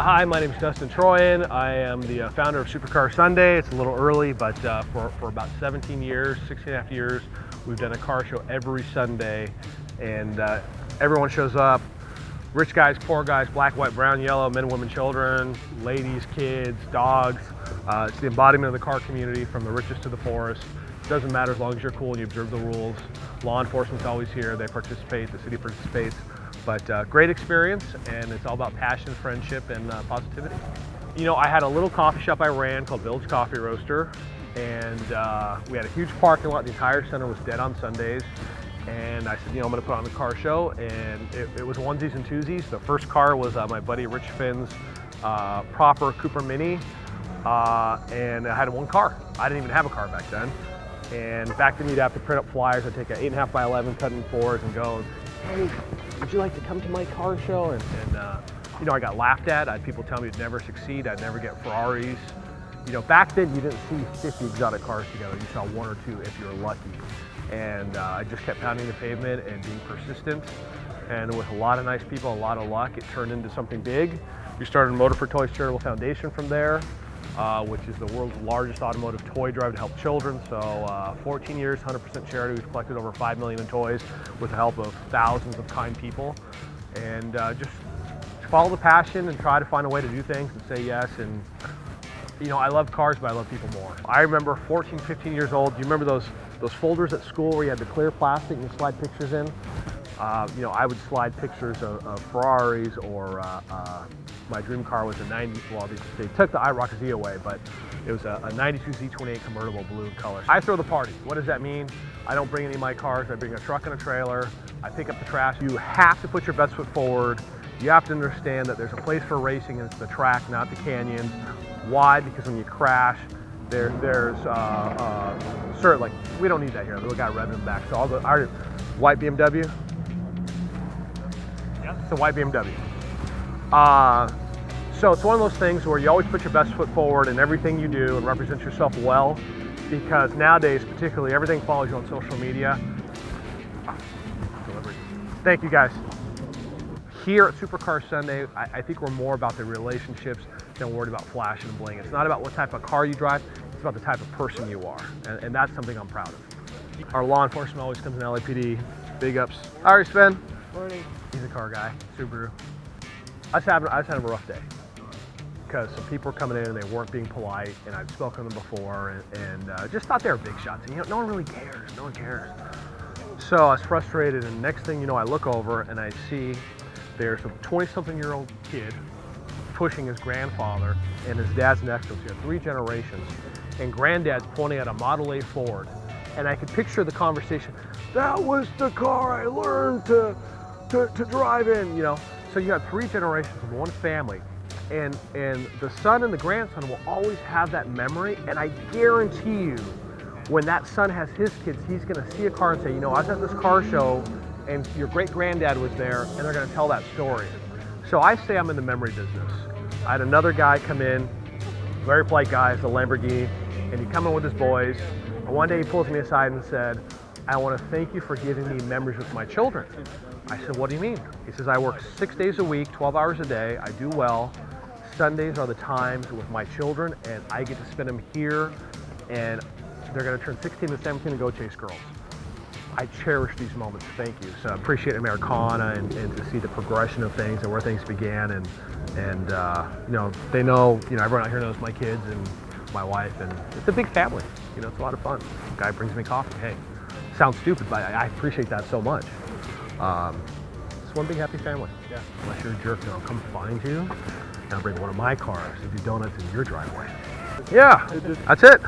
Hi, my name is Dustin Troyan. I am the founder of Supercar Sunday. It's a little early, but for about 17 years, 16.5 years, we've done a car show every Sunday, and everyone shows up. Rich guys, poor guys, black, white, brown, yellow, men, women, children, ladies, kids, dogs. It's the embodiment of the car community from the richest to the poorest. It doesn't matter as long as you're cool and you observe the rules. Law enforcement's always here. They participate. The city participates. But great experience, and it's all about passion, friendship, and positivity. You know, I had a little coffee shop I ran called Village Coffee Roaster, and we had a huge parking lot. The entire center was dead on Sundays. And I said, you know, I'm gonna put on the car show, and it was onesies and twosies. The first car was my buddy Rich Finn's proper Cooper Mini, and I had one car. I didn't even have a car back then. And back then you'd have to print up flyers. I'd take an 8.5 by 11, cut in fours, and go, hey, would you like to come to my car show? And you know, I got laughed at. I had people tell me I'd never succeed. I'd never get Ferraris. You know, back then you didn't see 50 exotic cars together. You saw one or two if you were lucky. And I just kept pounding the pavement and being persistent. And with a lot of nice people, a lot of luck, it turned into something big. We started Motor for Toys Charitable Foundation from there, which is the world's largest automotive toy drive to help children. So 14 years, 100% charity. We've collected over 5 million in toys with the help of thousands of kind people. And just follow the passion and try to find a way to do things and say yes. And you know, I love cars, but I love people more. I remember 14, 15 years old. Do you remember those folders at school where you had the clear plastic and you slide pictures in? You know, I would slide pictures of Ferraris, or my dream car was a 90, well, they took the IROC Z away, but it was a 92 Z28 convertible blue in color. I throw the party. What does that mean? I don't bring any of my cars. I bring a truck and a trailer. I pick up the trash. You have to put your best foot forward. You have to understand that there's a place for racing, and it's the track, not the canyons. Why? Because when you crash, there's like, we don't need that here. The little guy revving them back. So I'll go, our white BMW. Yeah, it's a white BMW. So it's one of those things where you always put your best foot forward in everything you do and represent yourself well, because nowadays, particularly, everything follows you on social media. Delivery. Thank you, guys. Here at Supercar Sunday, I think we're more about the relationships than worried about flash and bling. It's not about what type of car you drive, it's about the type of person you are. And that's something I'm proud of. Our law enforcement always comes in LAPD. Big ups. All right, Sven. Morning. He's a car guy, Subaru. I was having a rough day, because some people were coming in and they weren't being polite, and I'd spoken to them before, and just thought they were big shots. And you know, no one really cares, no one cares. So I was frustrated, and next thing you know, I look over and I see there's a 20-something-year-old kid pushing his grandfather, and his dad's next to him. So you have 3 generations, and granddad's pointing at a Model A Ford, and I could picture the conversation. That was the car I learned to drive in, you know. So you have 3 generations of one family, and the son and the grandson will always have that memory. And I guarantee you, when that son has his kids, he's going to see a car and say, you know, I was at this car show, and your great-granddad was there, and they're going to tell that story. So I say I'm in the memory business. I had another guy come in, very polite guy, it's a Lamborghini, and he come in with his boys, and one day he pulls me aside and said, I want to thank you for giving me memories with my children. I said, what do you mean? He says, I work 6 days a week, 12 hours a day, I do well. Sundays are the times with my children, and I get to spend them here, and they're going to turn 16 and 17 and go chase girls. I cherish these moments, thank you. So I appreciate Americana, and to see the progression of things and where things began, and you know, they know, you know, everyone out here knows my kids and my wife, and it's a big family. You know, it's a lot of fun. The guy brings me coffee. Hey, sounds stupid, but I appreciate that so much. It's one big happy family. Yeah. Unless you're a jerk, then I'll come find you, and I'll bring one of my cars and do donuts in your driveway. Yeah, that's it.